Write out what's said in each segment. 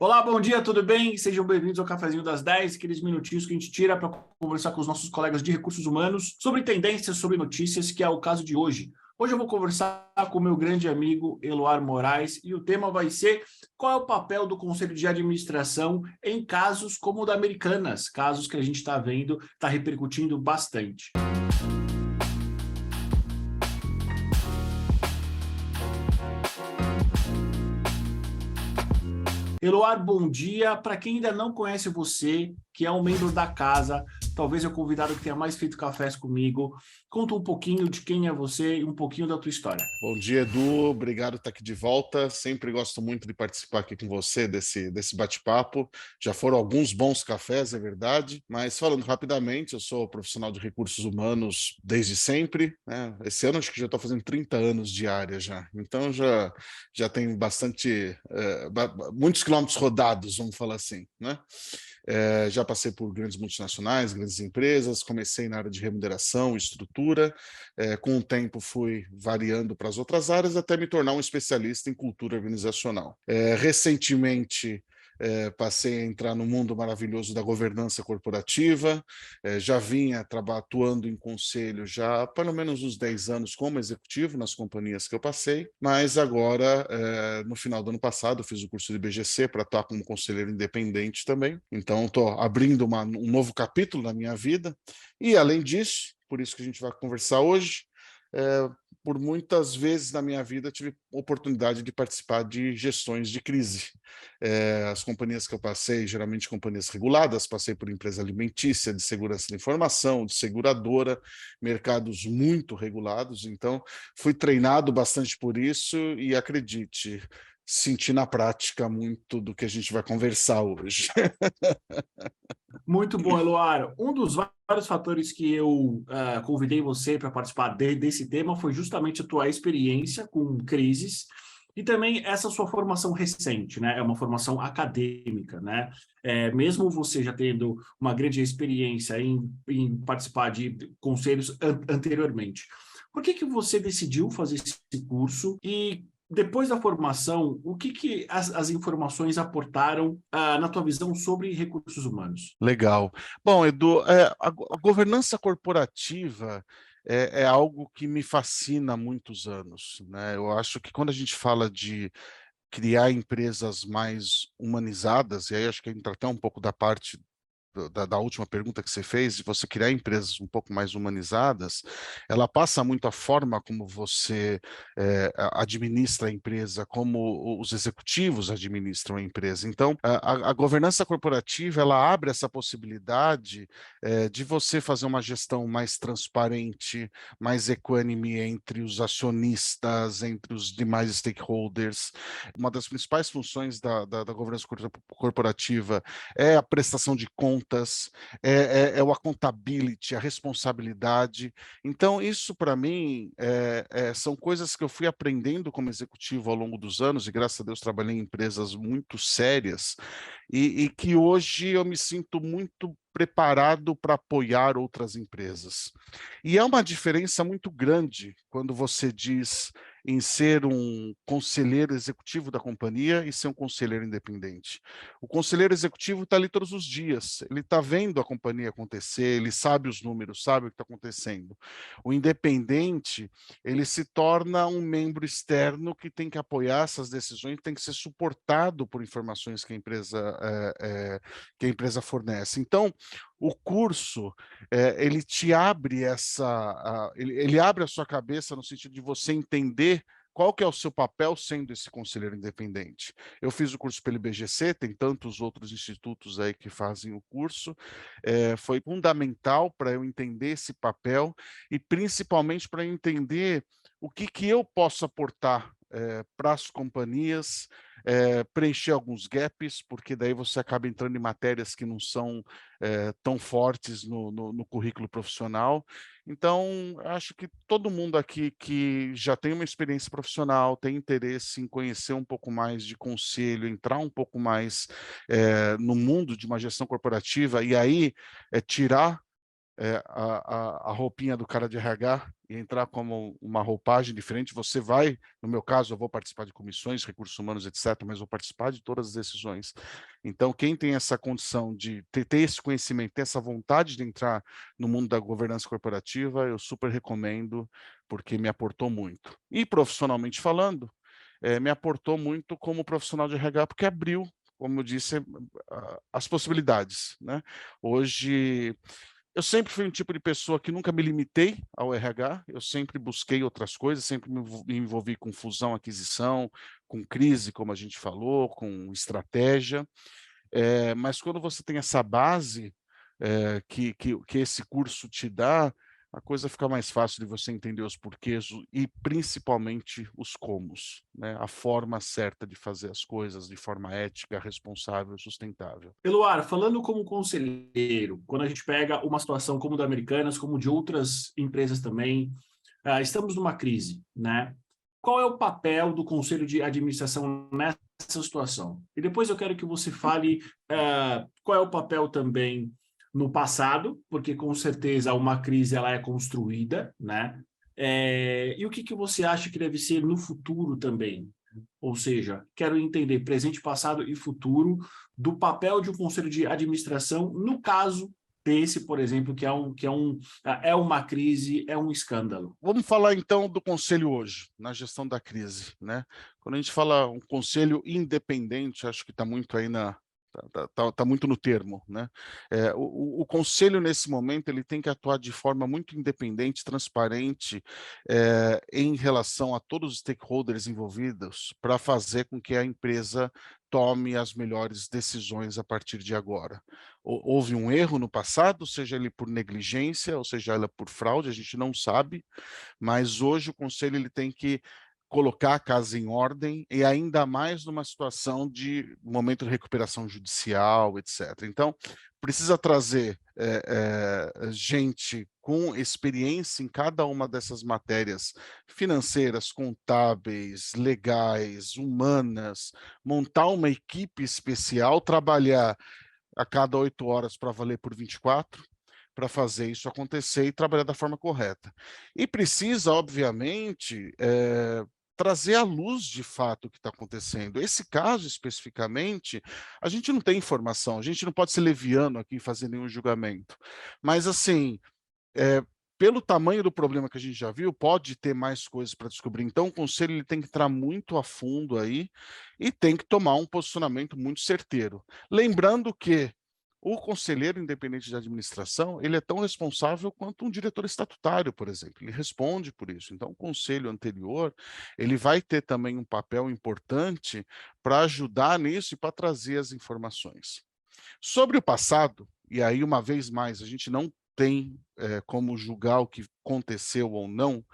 Olá, bom dia, tudo bem? Sejam bem-vindos ao Cafezinho das 10, aqueles minutinhos que a gente tira para conversar com os nossos colegas de recursos humanos sobre tendências, sobre notícias, que é o caso de hoje. Hoje eu vou conversar com o meu grande amigo Eloar Moraes e o tema vai ser qual é o papel do Conselho de Administração em casos como o da Americanas, casos que a gente está vendo, está repercutindo bastante. Eloar, bom dia. Para quem ainda não conhece você, que é um membro da casa, talvez é o convidado que tenha mais feito cafés comigo, conta um pouquinho de quem é você e um pouquinho da tua história. Bom dia, Edu. Obrigado por estar aqui de volta. Sempre gosto muito de participar aqui com você desse bate-papo. Já foram alguns bons cafés, é verdade, mas falando rapidamente, eu sou profissional de recursos humanos desde sempre, né? Esse ano acho que já estou fazendo 30 anos de área já, então já tenho muitos quilômetros rodados, vamos falar assim, né? Já passei por grandes multinacionais, grandes empresas, comecei na área de remuneração, estrutura, com o tempo fui variando para as outras áreas até me tornar um especialista em cultura organizacional. Recentemente, passei a entrar no mundo maravilhoso da governança corporativa, já vinha atuando em conselho já há pelo menos uns 10 anos como executivo nas companhias que eu passei, mas agora, no final do ano passado, eu fiz o curso de BGC para atuar como conselheiro independente também, então estou abrindo um novo capítulo na minha vida, e além disso, por isso que a gente vai conversar hoje, por muitas vezes na minha vida tive oportunidade de participar de gestões de crise. As companhias que eu passei, geralmente companhias reguladas, passei por empresa alimentícia, de segurança da informação, de seguradora, mercados muito regulados, então fui treinado bastante por isso e acredite, senti na prática muito do que a gente vai conversar hoje. Muito bom, Eloar. Um dos vários fatores que eu convidei você para participar desse tema foi justamente a tua experiência com crises e também essa sua formação recente, né? É uma formação acadêmica, né? Mesmo você já tendo uma grande experiência em participar de conselhos anteriormente. Por que você decidiu fazer esse curso e depois da formação, o que as informações aportaram na tua visão sobre recursos humanos? Legal. Bom, Edu, a governança corporativa é algo que me fascina há muitos anos, né? Eu acho que quando a gente fala de criar empresas mais humanizadas, e aí acho que entra até um pouco da parte da última pergunta que você fez, de você criar empresas um pouco mais humanizadas, ela passa muito a forma como você administra a empresa, como os executivos administram a empresa. Então, a governança corporativa, ela abre essa possibilidade de você fazer uma gestão mais transparente, mais equânime entre os acionistas, entre os demais stakeholders. Uma das principais funções da governança corporativa é a prestação de contas, é o accountability, a responsabilidade. Então, isso para mim são coisas que eu fui aprendendo como executivo ao longo dos anos, e graças a Deus trabalhei em empresas muito sérias, e que hoje eu me sinto muito preparado para apoiar outras empresas. E é uma diferença muito grande quando você diz em ser um conselheiro executivo da companhia e ser um conselheiro independente. O conselheiro executivo está ali todos os dias, ele está vendo a companhia acontecer, ele sabe os números, sabe o que está acontecendo. O independente, ele se torna um membro externo que tem que apoiar essas decisões, tem que ser suportado por informações que a empresa fornece. Então, o curso, ele te abre ele abre a sua cabeça no sentido de você entender qual que é o seu papel sendo esse conselheiro independente. Eu fiz o curso pelo IBGC, tem tantos outros institutos aí que fazem o curso, foi fundamental para eu entender esse papel e principalmente para entender o que eu posso aportar para as companhias, preencher alguns gaps, porque daí você acaba entrando em matérias que não são tão fortes no currículo profissional. Então, acho que todo mundo aqui que já tem uma experiência profissional, tem interesse em conhecer um pouco mais de conselho, entrar um pouco mais no mundo de uma gestão corporativa, e aí tirar a roupinha do cara de RH e entrar como uma roupagem diferente, você vai, no meu caso, eu vou participar de comissões, recursos humanos, etc., mas vou participar de todas as decisões. Então, quem tem essa condição de ter esse conhecimento, ter essa vontade de entrar no mundo da governança corporativa, eu super recomendo, porque me aportou muito. E profissionalmente falando, me aportou muito como profissional de RH, porque abriu, como eu disse, as possibilidades, né? Hoje, eu sempre fui um tipo de pessoa que nunca me limitei ao RH, eu sempre busquei outras coisas, sempre me envolvi com fusão, aquisição, com crise, como a gente falou, com estratégia. Mas quando você tem essa base que esse curso te dá, a coisa fica mais fácil de você entender os porquês e principalmente os comos, né? A forma certa de fazer as coisas de forma ética, responsável e sustentável. Eloar, falando como conselheiro, quando a gente pega uma situação como da Americanas, como de outras empresas também, estamos numa crise, né? Qual é o papel do conselho de administração nessa situação? E depois eu quero que você fale qual é o papel também no passado, porque com certeza uma crise ela é construída, né? E o que que você acha que deve ser no futuro também? Ou seja, quero entender presente, passado e futuro do papel de um conselho de administração no caso desse, por exemplo, é uma crise, é um escândalo. Vamos falar então do conselho hoje, na gestão da crise, né? Quando a gente fala um conselho independente, acho que está muito aí tá muito no termo, né? O conselho nesse momento ele tem que atuar de forma muito independente, transparente, em relação a todos os stakeholders envolvidos, para fazer com que a empresa tome as melhores decisões a partir de agora. Houve um erro no passado, seja ele por negligência, ou seja ela por fraude, a gente não sabe, mas hoje o conselho ele tem que colocar a casa em ordem e ainda mais numa situação de momento de recuperação judicial, etc. Então, precisa trazer gente com experiência em cada uma dessas matérias financeiras, contábeis, legais, humanas, montar uma equipe especial, trabalhar a cada 8 horas para valer por 24, para fazer isso acontecer e trabalhar da forma correta. E precisa, obviamente, trazer à luz de fato o que está acontecendo. Esse caso especificamente, a gente não tem informação, a gente não pode ser leviano aqui e fazer nenhum julgamento. Mas, assim, pelo tamanho do problema que a gente já viu, pode ter mais coisas para descobrir. Então, o conselho ele tem que entrar muito a fundo aí e tem que tomar um posicionamento muito certeiro. Lembrando que o conselheiro independente de administração, ele é tão responsável quanto um diretor estatutário, por exemplo. Ele responde por isso. Então, o conselho anterior, ele vai ter também um papel importante para ajudar nisso e para trazer as informações. Sobre o passado, e aí, uma vez mais, a gente não tem como julgar o que aconteceu ou não,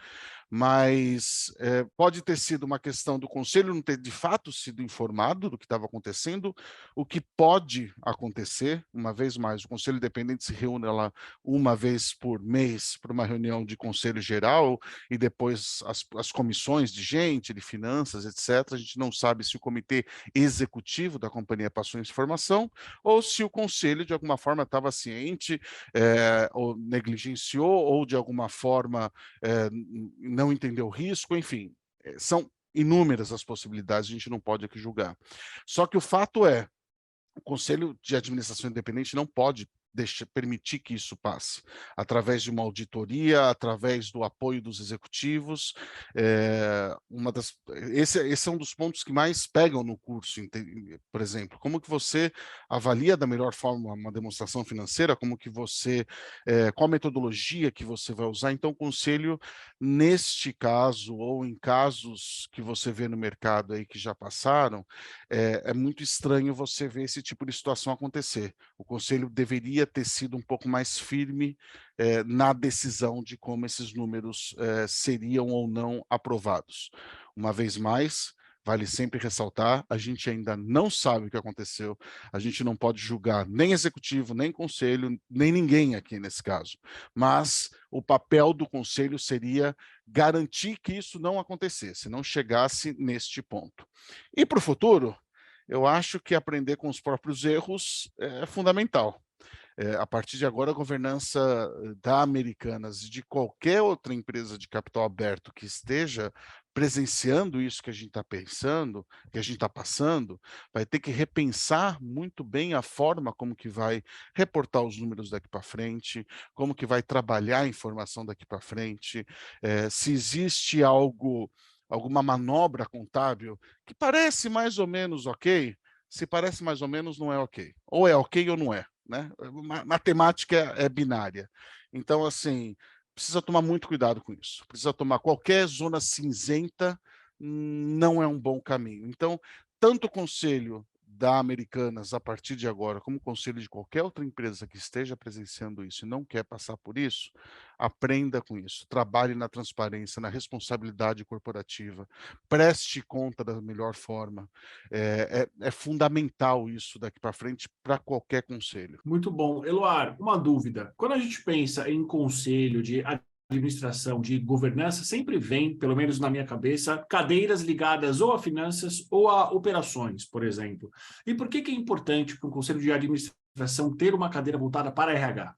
mas pode ter sido uma questão do conselho não ter de fato sido informado do que estava acontecendo, o que pode acontecer, uma vez mais, o conselho independente se reúne lá uma vez por mês para uma reunião de conselho geral e depois as comissões de gente, de finanças, etc. A gente não sabe se o comitê executivo da companhia passou essa informação ou se o conselho de alguma forma estava ciente ou negligenciou ou de alguma forma não entender o risco, enfim, são inúmeras as possibilidades, a gente não pode aqui julgar. Só que o fato é, o Conselho de Administração Independente não pode permitir que isso passe, através de uma auditoria, através do apoio dos executivos. Esse é um dos pontos que mais pegam no curso, por exemplo. Como que você avalia da melhor forma uma demonstração financeira, qual a metodologia que você vai usar. Então, o conselho, neste caso, ou em casos que você vê no mercado aí que já passaram, é muito estranho você ver esse tipo de situação acontecer. O conselho deveria ter sido um pouco mais firme na decisão de como esses números seriam ou não aprovados. Uma vez mais, vale sempre ressaltar, a gente ainda não sabe o que aconteceu, a gente não pode julgar nem executivo, nem conselho, nem ninguém aqui nesse caso. Mas o papel do conselho seria garantir que isso não acontecesse, não chegasse neste ponto. E para o futuro, eu acho que aprender com os próprios erros é fundamental. A partir de agora, a governança da Americanas e de qualquer outra empresa de capital aberto que esteja presenciando isso que a gente está pensando, que a gente está passando, vai ter que repensar muito bem a forma como que vai reportar os números daqui para frente, como que vai trabalhar a informação daqui para frente, se existe alguma manobra contábil que parece mais ou menos ok, se parece mais ou menos não é ok. Ou é ok ou não é, né? Matemática é binária. Então, assim, precisa tomar muito cuidado com isso. Precisa tomar qualquer zona cinzenta, não é um bom caminho. Então, tanto o conselho da Americanas a partir de agora, como o conselho de qualquer outra empresa que esteja presenciando isso e não quer passar por isso, aprenda com isso, trabalhe na transparência, na responsabilidade corporativa, preste conta da melhor forma. É fundamental isso daqui para frente para qualquer conselho. Muito bom. Eloar, uma dúvida. Quando a gente pensa em conselho de administração, de governança, sempre vem, pelo menos na minha cabeça, cadeiras ligadas ou a finanças ou a operações, por exemplo. E por que é importante para um conselho de administração ter uma cadeira voltada para RH?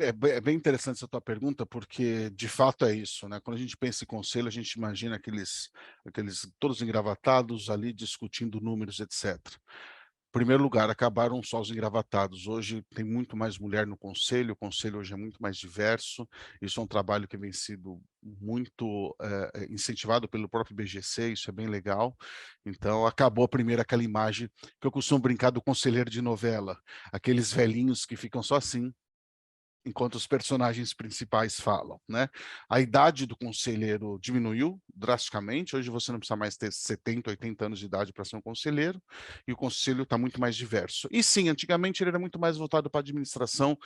É bem interessante essa tua pergunta, porque de fato é isso, né? Quando a gente pensa em conselho, a gente imagina aqueles todos engravatados ali discutindo números, etc. Em primeiro lugar, acabaram só os engravatados. Hoje tem muito mais mulher no conselho, o conselho hoje é muito mais diverso. Isso é um trabalho que vem sido muito incentivado pelo próprio BGC, isso é bem legal. Então, acabou primeiro aquela imagem que eu costumo brincar do conselheiro de novela, aqueles velhinhos que ficam só assim, enquanto os personagens principais falam, né? A idade do conselheiro diminuiu drasticamente, hoje você não precisa mais ter 70, 80 anos de idade para ser um conselheiro, e o conselho está muito mais diverso. E sim, antigamente ele era muito mais voltado para administração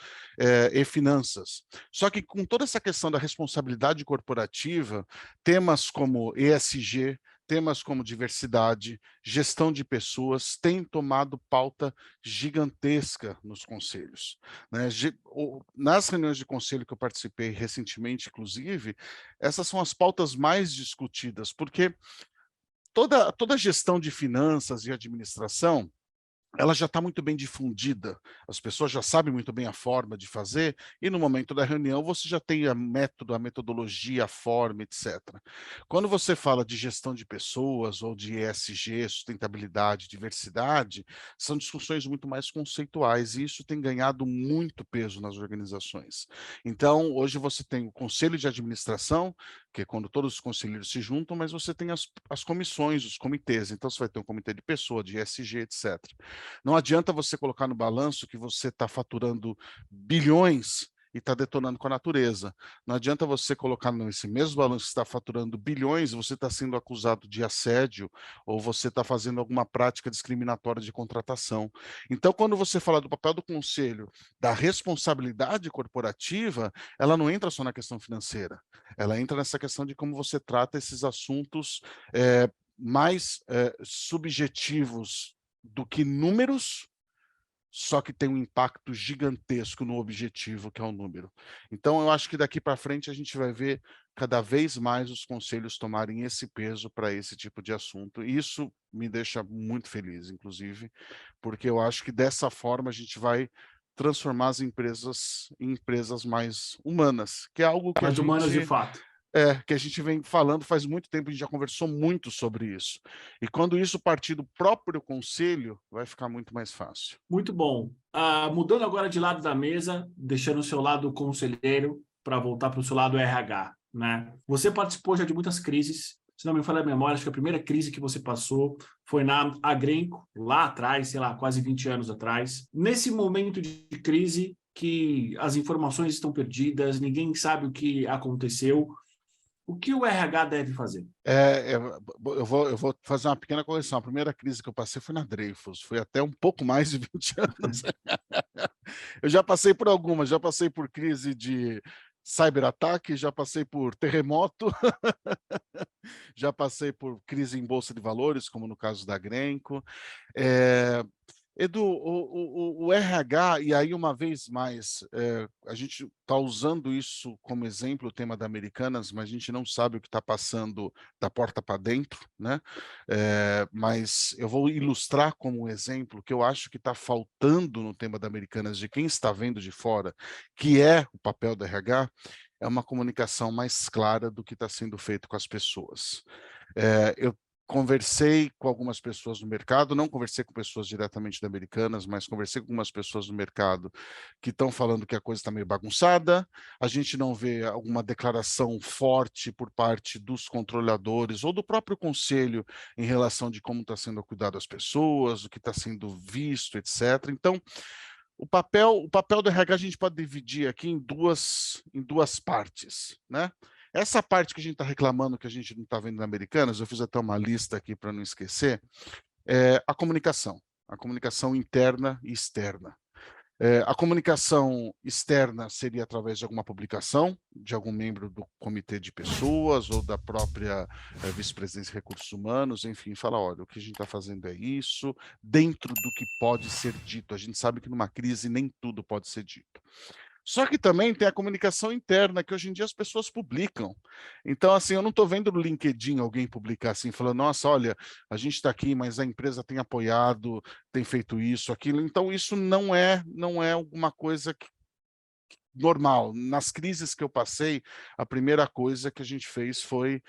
e finanças. Só que com toda essa questão da responsabilidade corporativa, temas como ESG, temas como diversidade, gestão de pessoas, têm tomado pauta gigantesca nos conselhos, né? Nas reuniões de conselho que eu participei recentemente, inclusive, essas são as pautas mais discutidas, porque toda gestão de finanças e administração, ela já está muito bem difundida, as pessoas já sabem muito bem a forma de fazer, e no momento da reunião você já tem a método, a metodologia, a forma, etc. Quando você fala de gestão de pessoas, ou de ESG, sustentabilidade, diversidade, são discussões muito mais conceituais, e isso tem ganhado muito peso nas organizações. Então, hoje você tem o conselho de administração, que é quando todos os conselheiros se juntam, mas você tem as comissões, os comitês, então você vai ter um comitê de pessoa, de ESG, etc. Não adianta você colocar no balanço que você está faturando bilhões e está detonando com a natureza. Não adianta você colocar nesse mesmo balanço que está faturando bilhões e você está sendo acusado de assédio ou você está fazendo alguma prática discriminatória de contratação. Então, quando você fala do papel do conselho, da responsabilidade corporativa, ela não entra só na questão financeira, ela entra nessa questão de como você trata esses assuntos mais subjetivos do que números, só que tem um impacto gigantesco no objetivo, que é o número. Então, eu acho que daqui para frente a gente vai ver cada vez mais os conselhos tomarem esse peso para esse tipo de assunto. E isso me deixa muito feliz, inclusive, porque eu acho que dessa forma a gente vai transformar as empresas em empresas mais humanas, que é algo que a Mais humanas de gente fato. que a gente vem falando faz muito tempo, a gente já conversou muito sobre isso. E quando isso partir do próprio conselho, vai ficar muito mais fácil. Muito bom. Mudando agora de lado da mesa, deixando o seu lado conselheiro para voltar para o seu lado RH, né? Você participou já de muitas crises. Se não me falha a memória, acho que a primeira crise que você passou foi na Agrenco, lá atrás, sei lá, quase 20 anos atrás. Nesse momento de crise, que as informações estão perdidas, ninguém sabe o que aconteceu, o que o RH deve fazer? Eu vou fazer uma pequena correção. A primeira crise que eu passei foi na Dreyfus, foi até um pouco mais de 20 anos. Eu já passei por algumas, já passei por crise de cyberataque, já passei por terremoto, já passei por crise em bolsa de valores, como no caso da Grenco. Edu, o RH, e aí uma vez mais, a gente está usando isso como exemplo, o tema da Americanas, mas a gente não sabe o que está passando da porta para dentro, né? Mas eu vou ilustrar como um exemplo que eu acho que está faltando no tema da Americanas, de quem está vendo de fora, que é o papel do RH, é uma comunicação mais clara do que está sendo feito com as pessoas. Eu conversei com algumas pessoas no mercado, não conversei com pessoas diretamente da Americanas, mas conversei com algumas pessoas no mercado que estão falando que a coisa está meio bagunçada, a gente não vê alguma declaração forte por parte dos controladores ou do próprio conselho em relação de como está sendo cuidado as pessoas, o que está sendo visto, etc. Então, o papel do RH a gente pode dividir aqui em duas partes, né? Essa parte que a gente está reclamando que a gente não está vendo na Americanas, eu fiz até uma lista aqui para não esquecer, é a comunicação interna e externa. A comunicação externa seria através de alguma publicação, de algum membro do comitê de pessoas ou da própria vice-presidência de recursos humanos, enfim, fala, olha, o que a gente está fazendo é isso, dentro do que pode ser dito. A gente sabe que numa crise nem tudo pode ser dito. Só que também tem a comunicação interna, que hoje em dia as pessoas publicam. Então, assim, eu não estou vendo no LinkedIn alguém publicar assim, falando, nossa, olha, a gente está aqui, mas a empresa tem apoiado, tem feito isso, aquilo. Então, isso não é alguma coisa normal. Nas crises que eu passei, a primeira coisa que a gente fez foi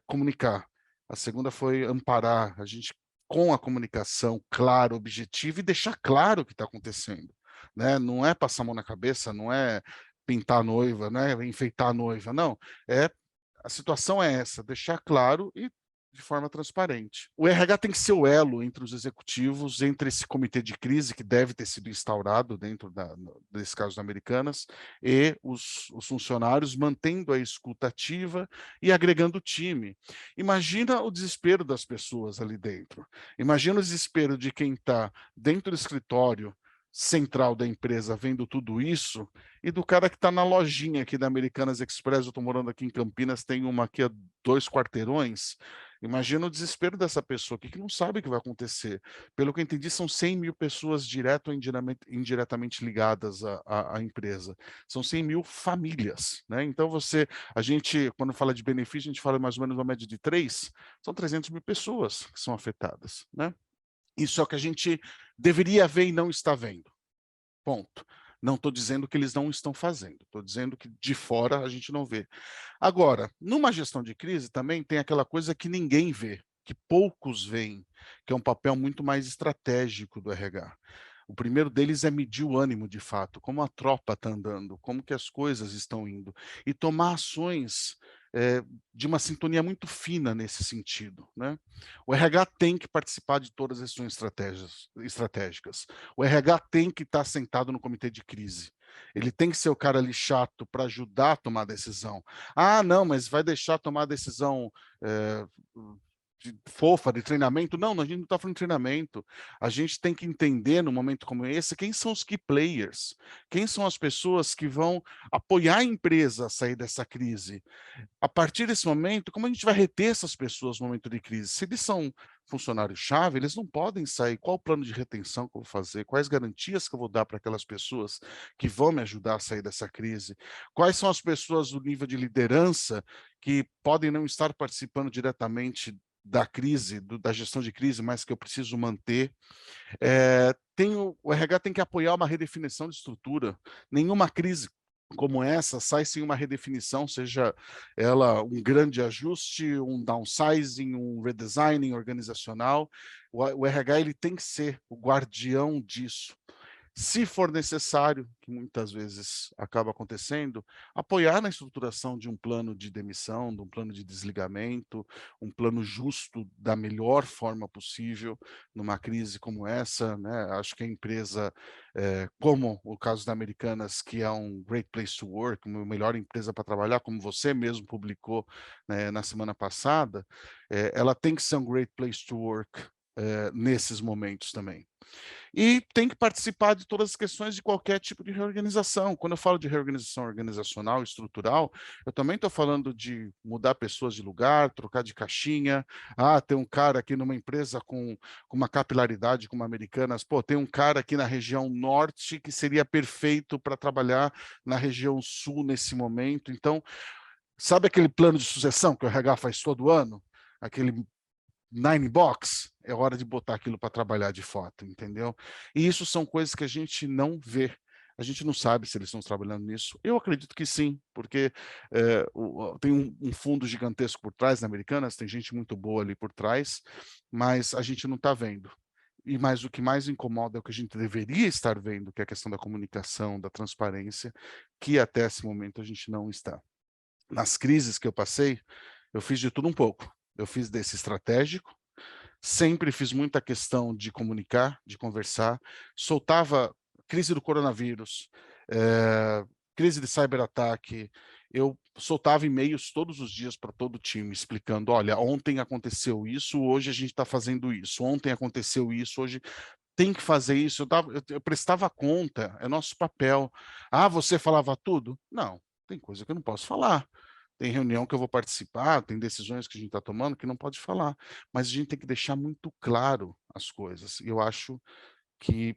comunicar. A segunda foi amparar. A gente, com a comunicação clara, objetiva, e deixar claro o que está acontecendo. Né? Não é passar a mão na cabeça, não é pintar a noiva, né? Enfeitar a noiva, não. A situação é essa, deixar claro e de forma transparente. O RH tem que ser o elo entre os executivos, entre esse comitê de crise que deve ter sido instaurado dentro desse caso da Americanas, e os funcionários, mantendo a escuta ativa e agregando o time. Imagina o desespero das pessoas ali dentro. Imagina o desespero de quem está dentro do escritório central da empresa vendo tudo isso, e do cara que está na lojinha aqui da Americanas Express. Eu estou morando aqui em Campinas, tem uma aqui a 2 quarteirões. Imagina o desespero dessa pessoa que não sabe o que vai acontecer. Pelo que eu entendi, são 100 mil pessoas direto ou indiretamente ligadas à empresa. São 100 mil famílias, né? Então, a gente, quando fala de benefício, a gente fala mais ou menos uma média de 3, são 300 mil pessoas que são afetadas, né? Isso é o que a gente deveria ver e não está vendo. Ponto. Não estou dizendo que eles não estão fazendo, estou dizendo que de fora a gente não vê. Agora, numa gestão de crise também tem aquela coisa que ninguém vê, que poucos veem, que é um papel muito mais estratégico do RH. O primeiro deles é medir o ânimo de fato, como a tropa está andando, como que as coisas estão indo, e tomar ações de uma sintonia muito fina nesse sentido, né? O RH tem que participar de todas as ações estratégicas. O RH tem que estar sentado no comitê de crise. Ele tem que ser o cara ali chato para ajudar a tomar a decisão. Ah, não, mas vai deixar tomar a decisão fofa de treinamento? Não, a gente não está falando de treinamento. A gente tem que entender, num momento como esse, quem são os key players, quem são as pessoas que vão apoiar a empresa a sair dessa crise. A partir desse momento, como a gente vai reter essas pessoas no momento de crise? Se eles são funcionários-chave, eles não podem sair. Qual o plano de retenção que eu vou fazer? Quais garantias que eu vou dar para aquelas pessoas que vão me ajudar a sair dessa crise? Quais são as pessoas do nível de liderança que podem não estar participando diretamente da crise, da gestão de crise, mas que eu preciso manter? O RH tem que apoiar uma redefinição de estrutura. Nenhuma crise como essa sai sem uma redefinição, seja ela um grande ajuste, um downsizing, um redesigning organizacional. O RH ele tem que ser o guardião disso. Se for necessário, que muitas vezes acaba acontecendo, apoiar na estruturação de um plano de demissão, de um plano de desligamento, um plano justo da melhor forma possível numa crise como essa, né? Acho que a empresa, como o caso da Americanas, que é um great place to work, uma melhor empresa para trabalhar, como você mesmo publicou, né, na semana passada, ela tem que ser um great place to work nesses momentos também. E tem que participar de todas as questões de qualquer tipo de reorganização. Quando eu falo de reorganização organizacional, estrutural, eu também estou falando de mudar pessoas de lugar, trocar de caixinha. Ah, tem um cara aqui numa empresa com uma capilaridade como a Americanas, pô, tem um cara aqui na região norte que seria perfeito para trabalhar na região sul nesse momento. Então, sabe aquele plano de sucessão que o RH faz todo ano? Aquele Nine Box, é hora de botar aquilo para trabalhar de fato, entendeu? E isso são coisas que a gente não vê. A gente não sabe se eles estão trabalhando nisso. Eu acredito que sim, porque tem um fundo gigantesco por trás na Americanas, tem gente muito boa ali por trás, mas a gente não está vendo. Mas o que mais incomoda é o que a gente deveria estar vendo, que é a questão da comunicação, da transparência, que até esse momento a gente não está. Nas crises que eu passei, eu fiz de tudo um pouco. Eu fiz desse estratégico, sempre fiz muita questão de comunicar, de conversar, soltava crise do coronavírus, crise de cyberataque, eu soltava e-mails todos os dias para todo o time, explicando, olha, ontem aconteceu isso, hoje a gente está fazendo isso, ontem aconteceu isso, hoje tem que fazer isso, eu prestava conta, é nosso papel. Ah, você falava tudo? Não, tem coisa que eu não posso falar. Tem reunião que eu vou participar, tem decisões que a gente está tomando que não pode falar, mas a gente tem que deixar muito claro as coisas. E eu acho que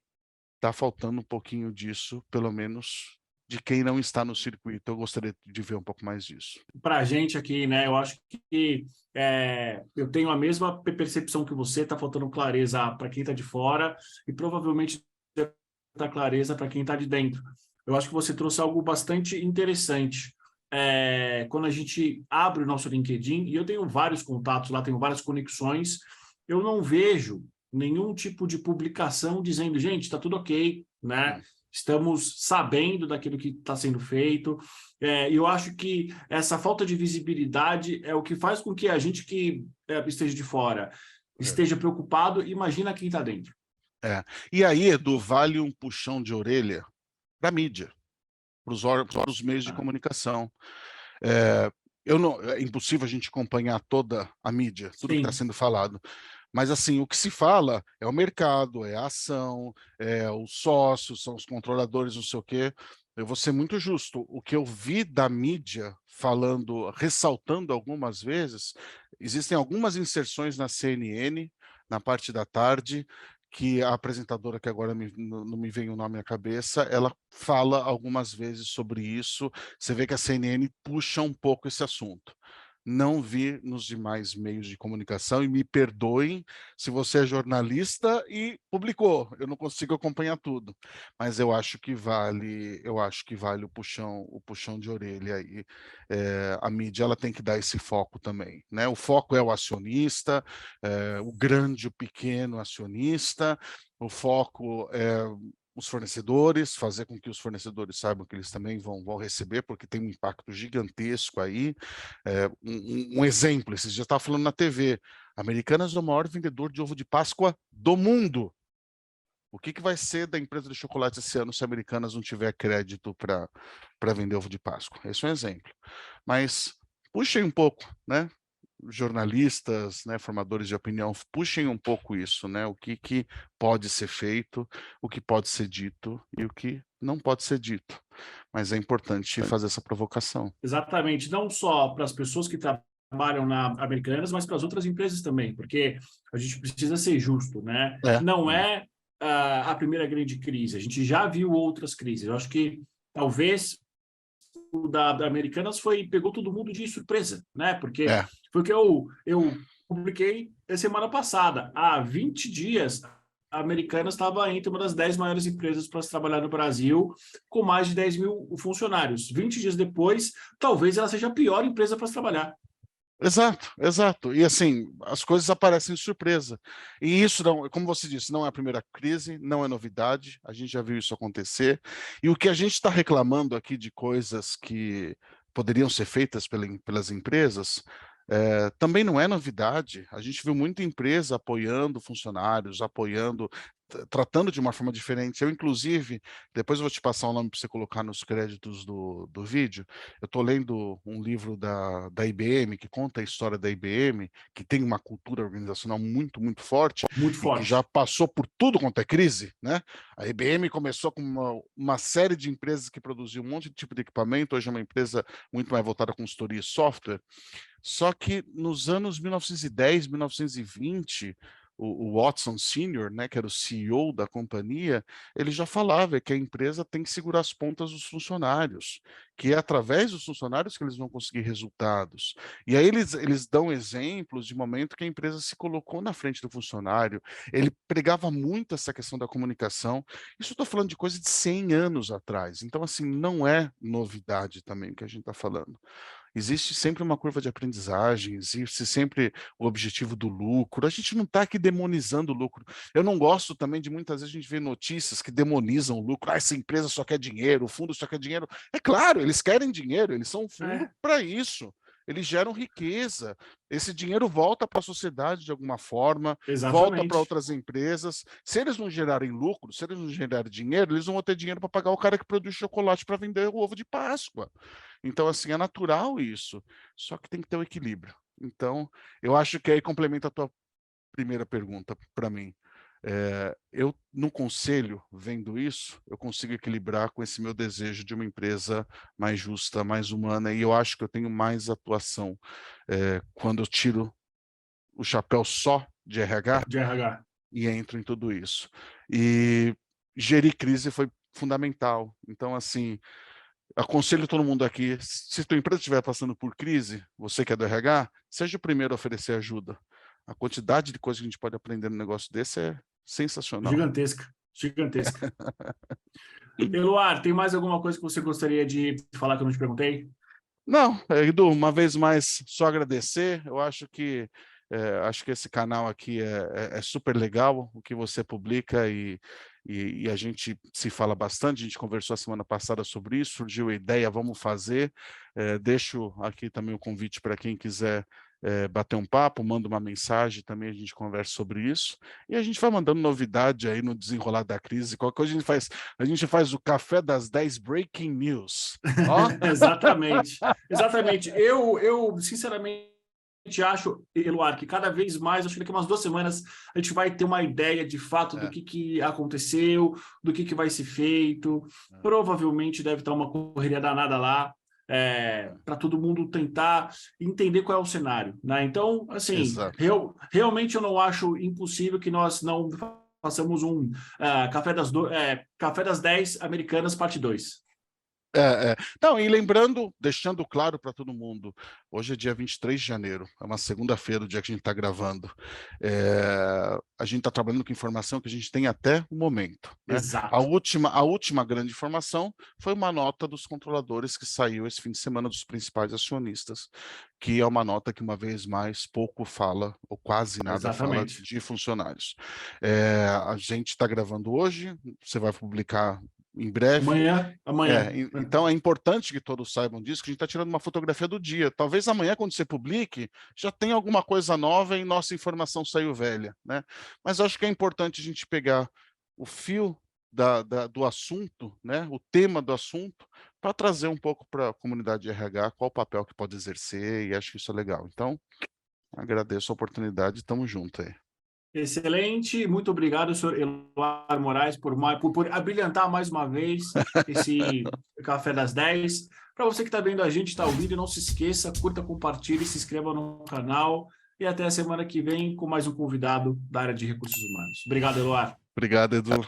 está faltando um pouquinho disso, pelo menos de quem não está no circuito. Eu gostaria de ver um pouco mais disso. Para a gente aqui, né? Eu acho que eu tenho a mesma percepção que você, está faltando clareza para quem está de fora e provavelmente está clareza para quem está de dentro. Eu acho que você trouxe algo bastante interessante. Quando a gente abre o nosso LinkedIn, e eu tenho vários contatos lá, tenho várias conexões, eu não vejo nenhum tipo de publicação dizendo, gente, está tudo ok, né? Estamos sabendo daquilo que está sendo feito. E eu acho que essa falta de visibilidade é o que faz com que a gente que esteja de fora esteja preocupado. Imagina quem está dentro. E aí, Edu, vale um puxão de orelha para a mídia, para os meios de comunicação. É impossível a gente acompanhar toda a mídia, tudo que está sendo falado. Mas, assim, o que se fala é o mercado, é a ação, é os sócios, são os controladores, não sei o quê. Eu vou ser muito justo. O que eu vi da mídia falando, ressaltando algumas vezes, existem algumas inserções na CNN, na parte da tarde, que a apresentadora, que agora não me vem o nome à cabeça, ela fala algumas vezes sobre isso. Você vê que a CNN puxa um pouco esse assunto. Não vi nos demais meios de comunicação, e me perdoem se você é jornalista e publicou, eu não consigo acompanhar tudo, mas eu acho que vale o puxão de orelha aí. A mídia ela tem que dar esse foco também, né? O foco é o acionista, o grande, o pequeno acionista, o foco é os fornecedores, fazer com que os fornecedores saibam que eles também vão receber, porque tem um impacto gigantesco aí. Um exemplo, esses dias eu estava falando na TV, Americanas é o maior vendedor de ovo de Páscoa do mundo. O que vai ser da empresa de chocolate esse ano se a Americanas não tiver crédito para vender ovo de Páscoa? Esse é um exemplo. Mas puxem um pouco, né? Jornalistas, né, formadores de opinião, puxem um pouco isso, né? O que pode ser feito, o que pode ser dito e o que não pode ser dito. Mas é importante fazer essa provocação. Exatamente, não só para as pessoas que trabalham na Americanas, mas para as outras empresas também, porque a gente precisa ser justo, né? Não é a primeira grande crise, a gente já viu outras crises. Eu acho que talvez o da Americanas pegou todo mundo de surpresa, né? Porque foi o que eu publiquei semana passada. Há 20 dias, a Americanas estava entre uma das 10 maiores empresas para se trabalhar no Brasil, com mais de 10 mil funcionários. 20 dias depois, talvez ela seja a pior empresa para se trabalhar. Exato, exato. E assim, as coisas aparecem de surpresa. E isso, não, como você disse, não é a primeira crise, não é novidade, a gente já viu isso acontecer. E o que a gente está reclamando aqui de coisas que poderiam ser feitas pelas empresas, também não é novidade. A gente viu muita empresa apoiando funcionários, apoiando, tratando de uma forma diferente. Eu, inclusive, depois eu vou te passar o nome para você colocar nos créditos do vídeo. Eu estou lendo um livro da IBM, que conta a história da IBM, que tem uma cultura organizacional muito, muito forte, Muito e que já forte. passou por tudo quanto é crise, né? A IBM começou com uma série de empresas que produziam um monte de tipo de equipamento, hoje é uma empresa muito mais voltada à consultoria e software. Só que nos anos 1910, 1920, o Watson Sr., né, que era o CEO da companhia, ele já falava que a empresa tem que segurar as pontas dos funcionários, que é através dos funcionários que eles vão conseguir resultados. E aí eles dão exemplos de momento que a empresa se colocou na frente do funcionário, ele pregava muito essa questão da comunicação. Isso eu estou falando de coisa de 100 anos atrás, então assim, não é novidade também o que a gente está falando. Existe sempre uma curva de aprendizagem, existe sempre o objetivo do lucro. A gente não está aqui demonizando o lucro. Eu não gosto também de muitas vezes a gente ver notícias que demonizam o lucro. Ah, essa empresa só quer dinheiro, o fundo só quer dinheiro. É claro, eles querem dinheiro, eles são um fundo É, para isso. Eles geram riqueza. Esse dinheiro volta para a sociedade de alguma forma, volta para exatamente. outras empresas. Se eles não gerarem lucro, se eles não gerarem dinheiro, eles não vão ter dinheiro para pagar o cara que produz chocolate para vender o ovo de Páscoa. Então, assim, é natural isso, só que tem que ter o equilíbrio. Então, eu acho que aí complementa a tua primeira pergunta para mim. Eu, no conselho, vendo isso, eu consigo equilibrar com esse meu desejo de uma empresa mais justa, mais humana, e eu acho que eu tenho mais atuação quando eu tiro o chapéu só de RH De RH. e entro em tudo isso. E gerir crise foi fundamental. Então, assim, aconselho todo mundo aqui, se tua empresa estiver passando por crise, você que é do RH, seja o primeiro a oferecer ajuda. A quantidade de coisas que a gente pode aprender no negócio desse é sensacional. Gigantesca. Gigantesca. Eloar, tem mais alguma coisa que você gostaria de falar que eu não te perguntei? Não, Edu, uma vez mais, só agradecer. Eu acho que esse canal aqui é super legal, o que você publica e a gente se fala bastante. A gente conversou a semana passada sobre isso, surgiu a ideia, vamos fazer. Deixo aqui também o convite para quem quiser bater um papo, manda uma mensagem, também a gente conversa sobre isso. E a gente vai mandando novidade aí no desenrolar da crise. Qualquer coisa a gente faz o Café das 10 Breaking News. Ó. Exatamente. Exatamente. Eu sinceramente, acho, Eloar, que cada vez mais, acho que daqui a umas 2 semanas, a gente vai ter uma ideia de fato do É, que aconteceu, do que vai ser feito. é, Provavelmente deve estar uma correria danada lá, para todo mundo tentar entender qual é o cenário, né? Então, assim, exato. realmente eu não acho impossível que nós não façamos um Café das 10 Americanas, parte 2. Não, e lembrando, deixando claro para todo mundo, hoje é dia 23 de janeiro, é uma segunda-feira, o dia que a gente está gravando. A gente está trabalhando com informação que a gente tem até o momento, né? Exato. A última grande informação foi uma nota dos controladores que saiu esse fim de semana dos principais acionistas, que é uma nota que, uma vez mais, pouco fala, ou quase nada fala, Exatamente. de funcionários. A gente está gravando hoje, você vai publicar em breve. Amanhã. Então é importante que todos saibam disso, que a gente está tirando uma fotografia do dia. Talvez amanhã, quando você publique, já tenha alguma coisa nova e nossa informação saiu velha, né? Mas eu acho que é importante a gente pegar o fio do assunto, né? O tema do assunto, para trazer um pouco para a comunidade de RH qual o papel que pode exercer, e acho que isso é legal. Então, agradeço a oportunidade, estamos juntos aí. Excelente, muito obrigado, senhor Eloar Moraes, por abrilhantar mais uma vez esse Café das 10. Para você que está vendo a gente, está ouvindo, não se esqueça, curta, compartilhe, se inscreva no canal e até a semana que vem com mais um convidado da área de recursos humanos. Obrigado, Eloar. Obrigado, Edu.